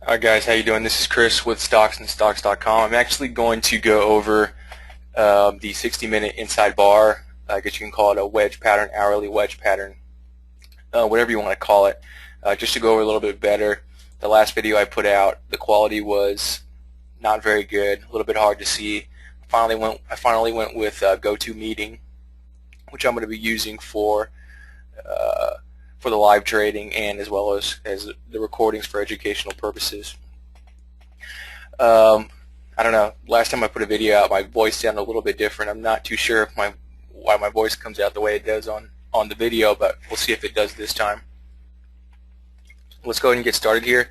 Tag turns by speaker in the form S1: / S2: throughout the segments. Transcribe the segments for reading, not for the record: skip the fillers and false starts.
S1: Hi guys, how you doing? This is Chris with StocksandStocks.com. I'm actually going to go over the 60-minute inside bar. I guess you can call it a wedge pattern, hourly wedge pattern, whatever you want to call it. Just to go over a little bit better, the last video I put out, the quality was not very good, a little bit hard to see. I finally went with GoToMeeting, which I'm going to be using for the live trading and as well as the recordings for educational purposes. I don't know, last time I put a video out my voice sounded a little bit different. I'm not too sure if why my voice comes out the way it does on the video, but we'll see if it does this time. Let's go ahead and get started here.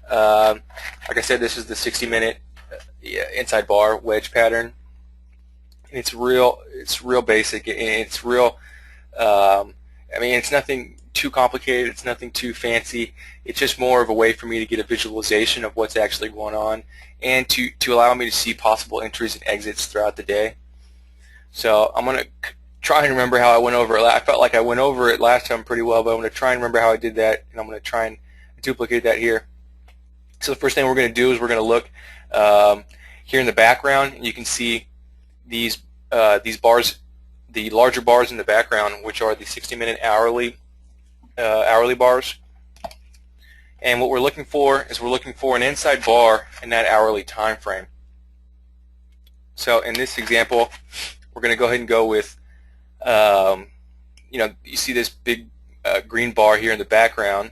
S1: Like I said, this is the 60-minute inside bar wedge pattern. It's real basic, and it's real I mean, it's nothing too complicated, it's nothing too fancy. It's just more of a way for me to get a visualization of what's actually going on and to allow me to see possible entries and exits throughout the day. So I'm going to try and remember how I went over it. I felt like I went over it last time pretty well, but I'm going to try and remember how I did that, and I'm going to try and duplicate that here. So the first thing we're going to do is we're going to look here in the background, and you can see these bars, the larger bars in the background, which are the 60-minute hourly bars. And what we're looking for is we're looking for an inside bar in that hourly time frame. So in this example, we're going to go ahead and go with, you see this big green bar here in the background.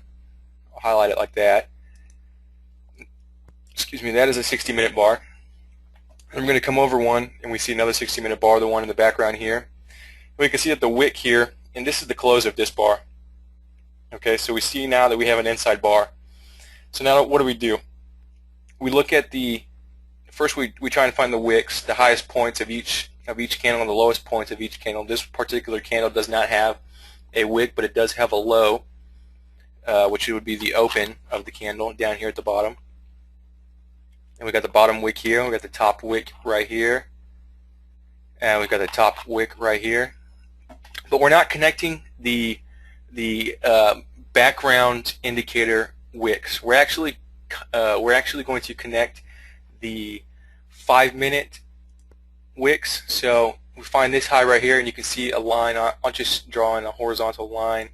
S1: I'll highlight it like that. Excuse me, that is a 60-minute bar. And we're going to come over one, and we see another 60-minute bar, the one in the background here. We can see that the wick here, and this is the close of this bar. Okay, so we see now that we have an inside bar. So now what do? We look at first we try and find the wicks, the highest points of each candle and the lowest points of each candle. This particular candle does not have a wick, but it does have a low, which would be the open of the candle down here at the bottom. And we got the bottom wick here, we got the top wick right here, and we've got the top wick right here. But we're not connecting the background indicator wicks. We're actually going to connect the 5-minute wicks. So we find this high right here, and you can see a line. I'll just draw in a horizontal line.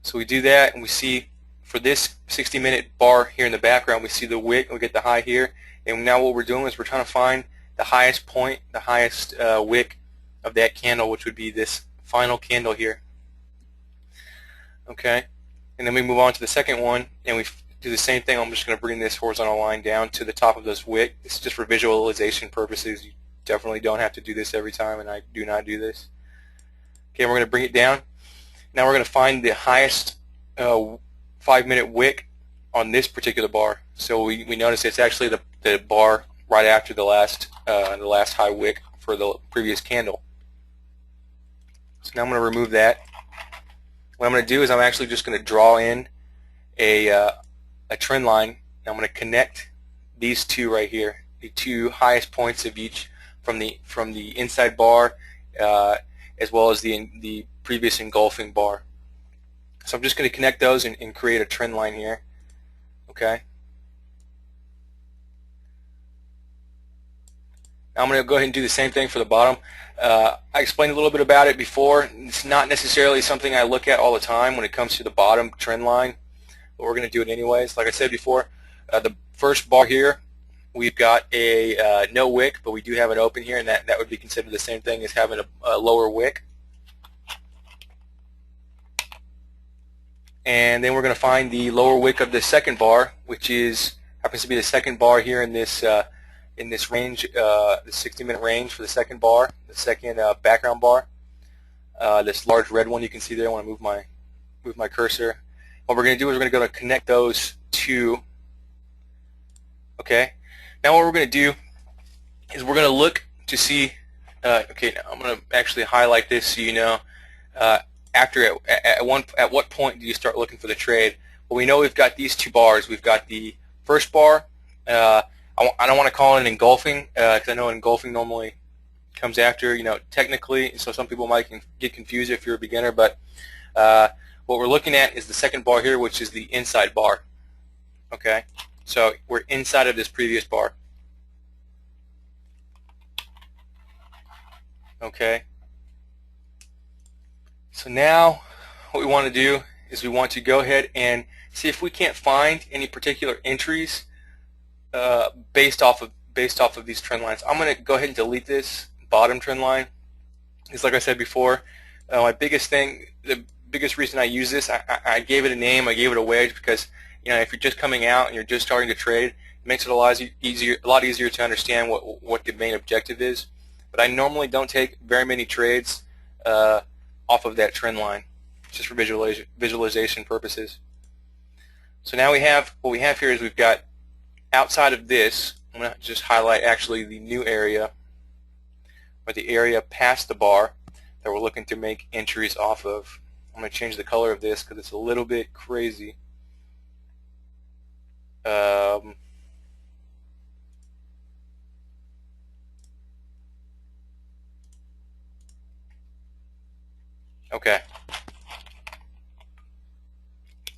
S1: So we do that, and we see for this 60-minute bar here in the background, we see the wick, we get the high here, and now what we're doing is we're trying to find the highest point, the highest wick of that candle, which would be this final candle here. Okay, and then we move on to the second one, and we do the same thing. I'm just going to bring this horizontal line down to the top of this wick. It's just for visualization purposes. You definitely don't have to do this every time, and I do not do this. Okay, we're going to bring it down. Now we're going to find the highest 5-minute wick on this particular bar. So we notice it's actually the bar right after the last high wick for the previous candle. So now I'm going to remove that. What I'm going to do is I'm actually just going to draw in a trend line. And I'm going to connect these two right here, the two highest points of each from the inside bar as well as the previous engulfing bar. So I'm just going to connect those and create a trend line here. Okay. Now I'm going to go ahead and do the same thing for the bottom. I explained a little bit about it before. It's not necessarily something I look at all the time when it comes to the bottom trend line, but we're going to do it anyways. Like I said before, the first bar here, we've got a no wick, but we do have an open here, and that would be considered the same thing as having a lower wick. And then we're going to find the lower wick of the second bar, which happens to be the second bar here in this range, the 60-minute range for the second bar, the second background bar. This large red one you can see there. I want to move my cursor. What we're going to do is we're going to connect those two. Okay. Now what we're going to do is we're going to look to see. Okay, now I'm going to actually highlight this so you know. At what point do you start looking for the trade? Well, we know we've got these two bars. We've got the first bar. I don't want to call it an engulfing because I know engulfing normally comes after, technically, so some people might get confused if you're a beginner, but what we're looking at is the second bar here, which is the inside bar. Okay, So we're inside of this previous bar. Okay. So now what we want to do is we want to go ahead and see if we can't find any particular entries based off of these trend lines. I'm going to go ahead and delete this bottom trend line. Because like I said before, my biggest thing, the biggest reason I use this, I gave it a name, I gave it a wedge because, you know, if you're just coming out and you're just starting to trade, it makes it a lot easier to understand what the main objective is. But I normally don't take very many trades off of that trend line, just for visualization purposes. So now what we have here is we've got outside of this, I'm going to just highlight actually the new area, or the area past the bar that we're looking to make entries off of. I'm going to change the color of this because it's a little bit crazy. Okay.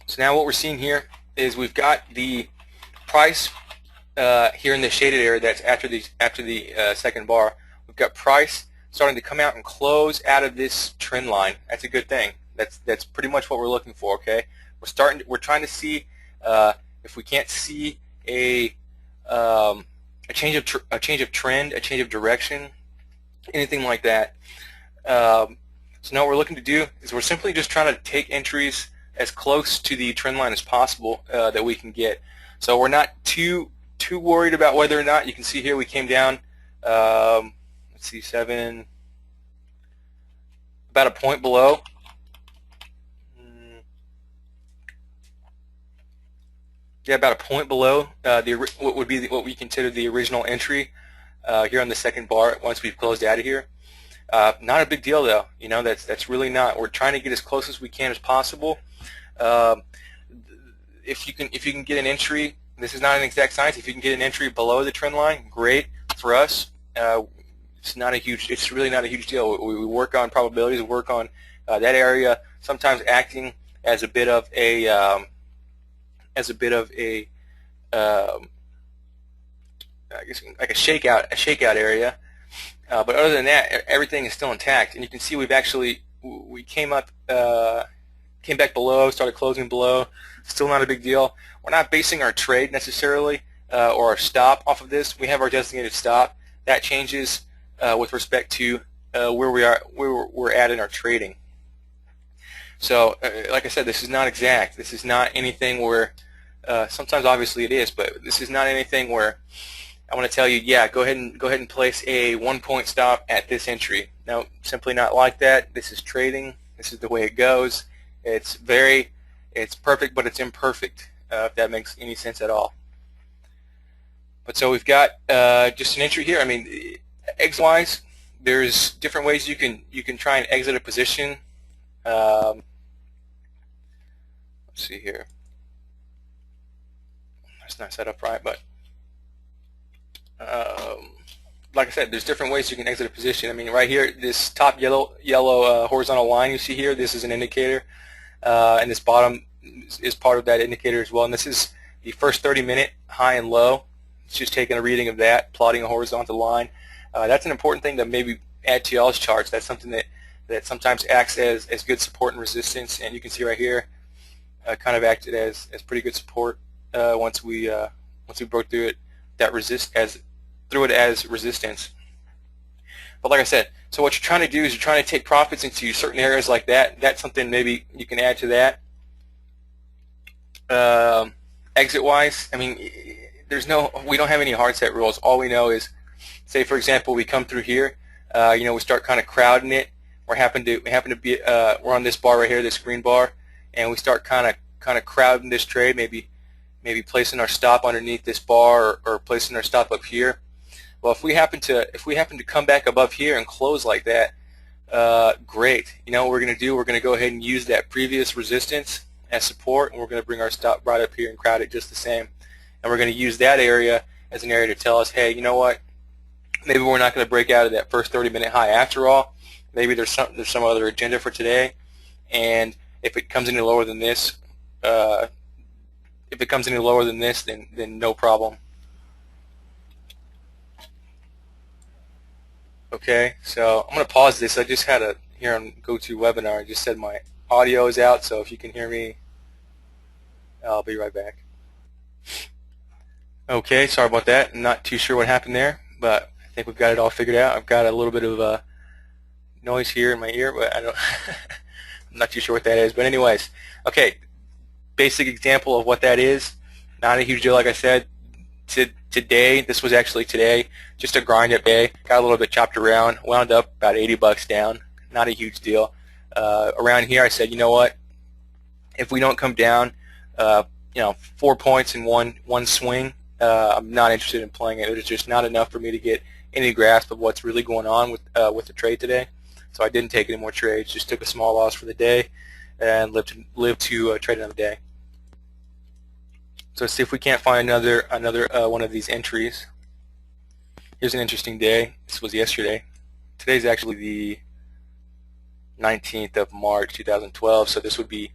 S1: So now what we're seeing here is we've got the price here in the shaded area that's after the second bar. We've got price starting to come out and close out of this trend line. That's a good thing. That's pretty much what we're looking for. Okay. We're trying to see if we can't see a change of trend, a change of direction, anything like that. So now what we're looking to do is we're simply just trying to take entries as close to the trend line as possible that we can get. So we're not too worried about whether or not, you can see here we came down, let's see, about a point below. Yeah, about a point below what would be what we consider the original entry here on the second bar once we've closed out of here. Not a big deal though, you know, that's really not. We're trying to get as close as we can as possible. If you can get an entry, this is not an exact science. If you can get an entry below the trend line, great. For us, it's really not a huge deal. We work on probabilities, we work on that area, sometimes acting as a bit of a I guess like a shakeout area. But other than that, everything is still intact. And you can see we came back below, started closing below. Still not a big deal. We're not basing our trade necessarily or our stop off of this. We have our designated stop. That changes with respect to where we're at in our trading. So, like I said, this is not exact. This is not anything where sometimes obviously it is, but this is not anything where I want to tell you, yeah, go ahead and place a 1-point stop at this entry. No, simply not like that. This is trading. This is the way it goes. It's perfect, but it's imperfect, if that makes any sense at all. But so we've got just an entry here. I mean, exit-wise, there's different ways you can try and exit a position. Let's see here. That's not set up right, but like I said, there's different ways you can exit a position. I mean, right here, this top yellow horizontal line you see here, this is an indicator, and this bottom is part of that indicator as well. And this is the first 30-minute high and low. It's just taking a reading of that, plotting a horizontal line. That's an important thing to maybe add to y'all's charts. That's something that sometimes acts as good support and resistance. And you can see right here, kind of acted as pretty good support once we broke through it. Through it as resistance. But like I said, so what you're trying to do is you're trying to take profits into certain areas like that. That's something maybe you can add to that. Exit-wise, I mean, we don't have any hard set rules. All we know is, say for example, we come through here, you know, we start kind of crowding it. We happen to be we're on this bar right here, this green bar, and we start kind of crowding this trade. Maybe placing our stop underneath this bar or placing our stop up here. Well, if we happen to come back above here and close like that, great. You know what we're going to do? We're going to go ahead and use that previous resistance as support, and we're going to bring our stop right up here and crowd it just the same. And we're going to use that area as an area to tell us, hey, you know what? Maybe we're not going to break out of that first 30-minute high after all. Maybe there's some other agenda for today, and if it comes any lower than this, if it comes any lower than this, then no problem. Okay, so I'm going to pause this. I just had a here on GoToWebinar. I just said my audio is out, so if you can hear me, I'll be right back. Okay, sorry about that. I'm not too sure what happened there, but I think we've got it all figured out. I've got a little bit of noise here in my ear, but I don't. I'm not too sure what that is. But anyways, okay, basic example of what that is. Not a huge deal, like I said. Today, this was actually today, just a grind up day. Got a little bit chopped around, wound up about 80 bucks down. Not a huge deal. Around here, I said, you know what? If we don't come down, 4 points in one swing, I'm not interested in playing it. It was just not enough for me to get any grasp of what's really going on with the trade today. So I didn't take any more trades. Just took a small loss for the day and lived to trade another day. So let's see if we can't find another one of these entries. Here's an interesting day. This was yesterday. Today's actually the 19th of March 2012. So this would be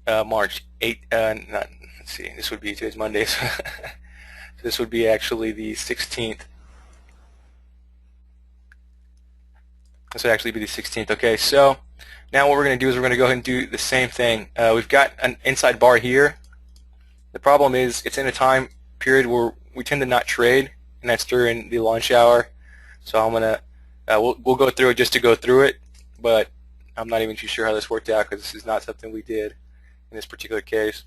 S1: March 8th. Let's see. This would be today's Monday. So this would be actually the 16th. This would actually be the 16th. Okay. So now what we're going to do is we're going to go ahead and do the same thing. We've got an inside bar here. The problem is it's in a time period where we tend to not trade, and that's during the lunch hour. So I'm gonna we'll go through it just to go through it, but I'm not even too sure how this worked out because this is not something we did in this particular case.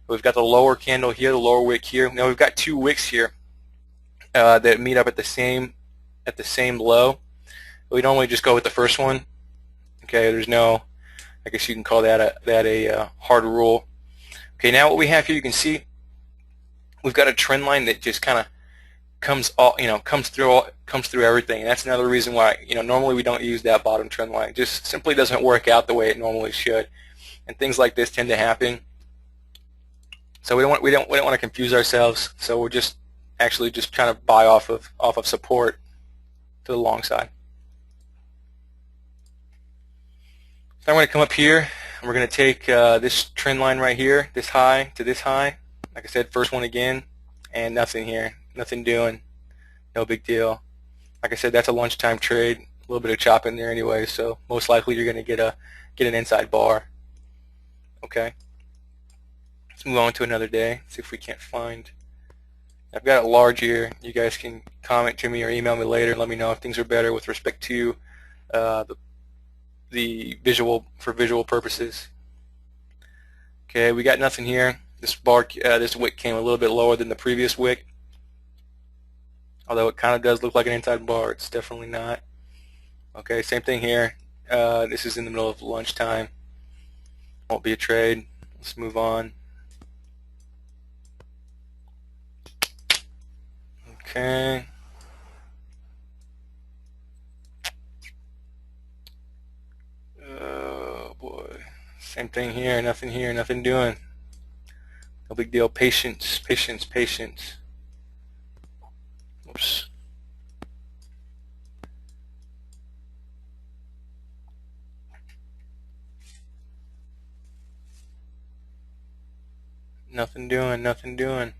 S1: We've got the lower candle here, the lower wick here. Now we've got two wicks here that meet up at the same low. We normally just go with the first one. Okay, there's no, I guess you can call that a hard rule. Okay, now what we have here, you can see we've got a trend line that just kind of comes through everything, and that's another reason why normally we don't use that bottom trend line. It just simply doesn't work out the way it normally should, and things like this tend to happen. So we don't want to confuse ourselves. So we're just trying to buy off of support to the long side. So I'm going to come up here. We're going to take this trend line right here, this high to this high. Like I said, first one again, and nothing here, nothing doing, no big deal. Like I said, that's a lunchtime trade, a little bit of chop in there anyway, so most likely you're going to get an inside bar. Okay, let's move on to another day. See if we can't find. I've got it large here. You guys can comment to me or email me later and let me know if things are better with respect to the visual purposes. Okay, we got nothing here. This wick came a little bit lower than the previous wick, although it kind of does look like an inside bar. It's definitely not. Okay, same thing here. This is in the middle of lunchtime. Won't be a trade. Let's move on. Okay. Oh boy. Same thing here, nothing doing. No big deal. Patience, patience, patience. Oops. Nothing doing, nothing doing.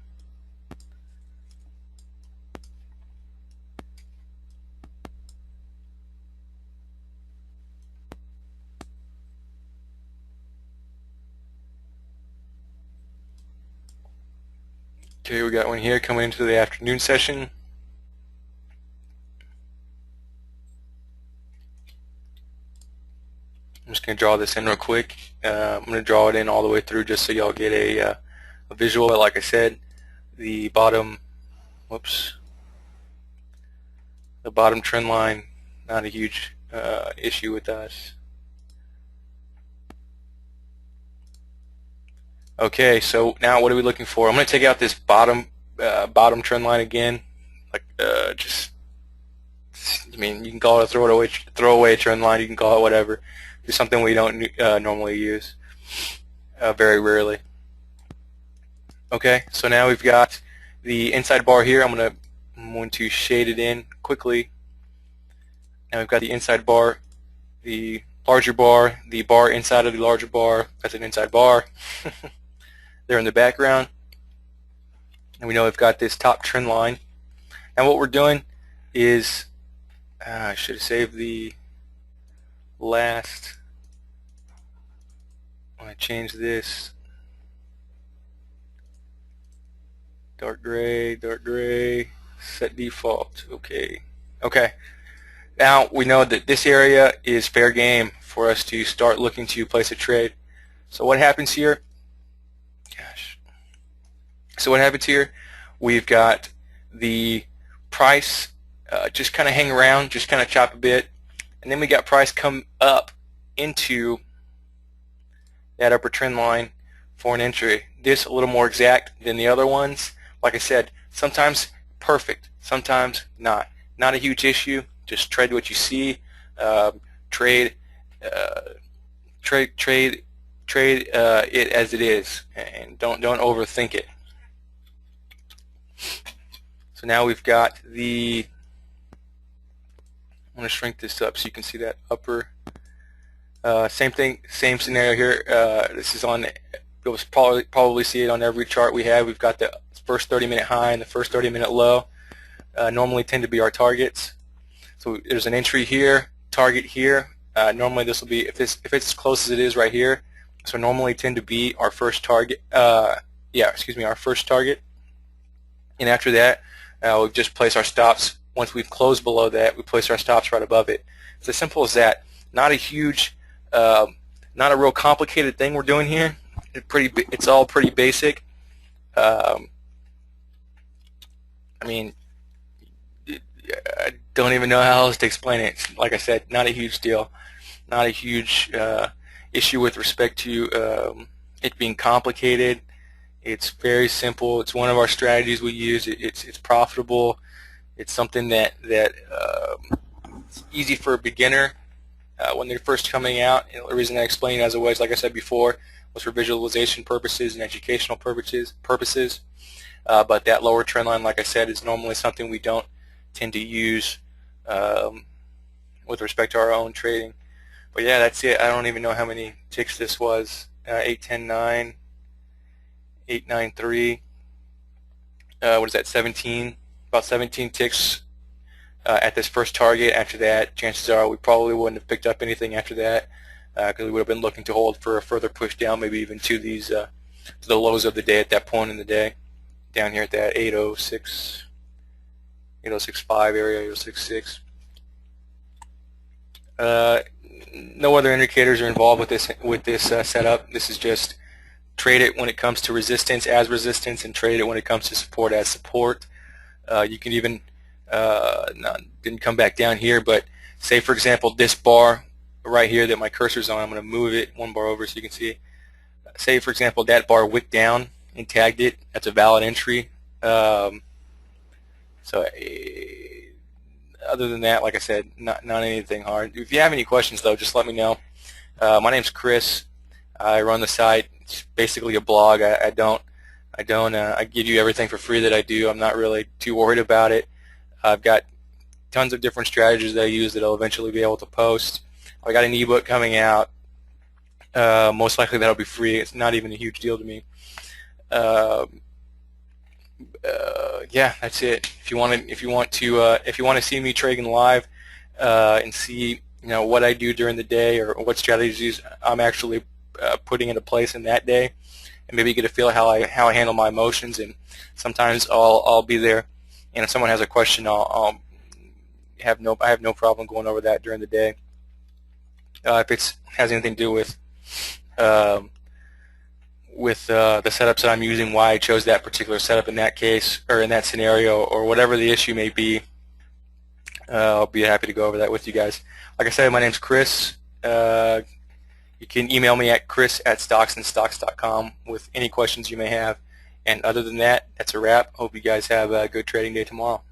S1: Okay, we got one here coming into the afternoon session. I'm just going to draw this in real quick. I'm going to draw it in all the way through just so y'all get a visual. But like I said, the bottom, the bottom trend line, not a huge issue with us. Okay, so now what are we looking for? I'm going to take out this bottom trend line again. Like I mean, you can call it a throwaway trend line. You can call it whatever. It's something we don't normally use, very rarely. Okay, so now we've got the inside bar here. I'm going to shade it in quickly. Now we've got the inside bar, the larger bar, the bar inside of the larger bar. That's an inside bar. there in the background, and we know we've got this top trend line. Now what we're doing is, I should have saved the last, when I change this, dark gray, set default, okay. Now we know that this area is fair game for us to start looking to place a trade. So what happens here? So what happens here? We've got the price just kind of hang around, just kind of chop a bit, and then we got price come up into that upper trend line for an entry. This a little more exact than the other ones. Like I said, sometimes perfect, sometimes not. Not a huge issue. Just trade what you see. Trade it as it is, and don't overthink it. So now we've got the, I'm going to shrink this up so you can see that upper. Same thing, same scenario here. This is on, you'll probably see it on every chart we have. We've got the first 30-minute high and the first 30-minute low. Normally tend to be our targets. So there's an entry here, target here. Normally this will be, if it's as close as it is right here, so normally tend to be our first target. Our first target. And after that, we just place our stops. Once we've closed below that, we place our stops right above it. It's as simple as that. Not a huge, not a real complicated thing we're doing here. It's all pretty basic. I mean, I don't even know how else to explain it. Like I said, not a huge deal. Not a huge issue with respect to it being complicated. It's very simple. It's one of our strategies we use. It's profitable. It's something that it's easy for a beginner when they're first coming out. And the reason I explained it as it was, like I said before, was for visualization purposes and educational purposes. But that lower trend line, like I said, is normally something we don't tend to use with respect to our own trading. But yeah, that's it. I don't even know how many ticks this was. 8, 10, 9. 893. What is that? 17. About 17 ticks at this first target. After that, chances are we probably wouldn't have picked up anything after that because we would have been looking to hold for a further push down, maybe even to these to the lows of the day at that point in the day. Down here at that 806, 806.5 area, 806.6. No other indicators are involved with this setup. This is just trade it when it comes to resistance as resistance, and trade it when it comes to support as support. You can even didn't come back down here, but say for example this bar right here that my cursor's on, I'm going to move it one bar over so you can see. Say for example that bar wicked down and tagged it. That's a valid entry. So other than that, like I said, not anything hard. If you have any questions though, just let me know. My name's Chris. I run the site. It's basically a blog. I give you everything for free that I do. I'm not really too worried about it. I've got tons of different strategies that I use that I'll eventually be able to post. I got an ebook coming out. Most likely that'll be free. It's not even a huge deal to me. Yeah, that's it. If you want to see me trading live and see what I do during the day or what strategies I'm actually putting into place in that day, and maybe get a feel how I handle my emotions. And sometimes I'll be there, and if someone has a question, I have no problem going over that during the day. If it has anything to do with the setups that I'm using, why I chose that particular setup in that case or in that scenario, or whatever the issue may be, I'll be happy to go over that with you guys. Like I said, my name's Chris. You can email me at chris@stocksandstocks.com with any questions you may have. And other than that, that's a wrap. Hope you guys have a good trading day tomorrow.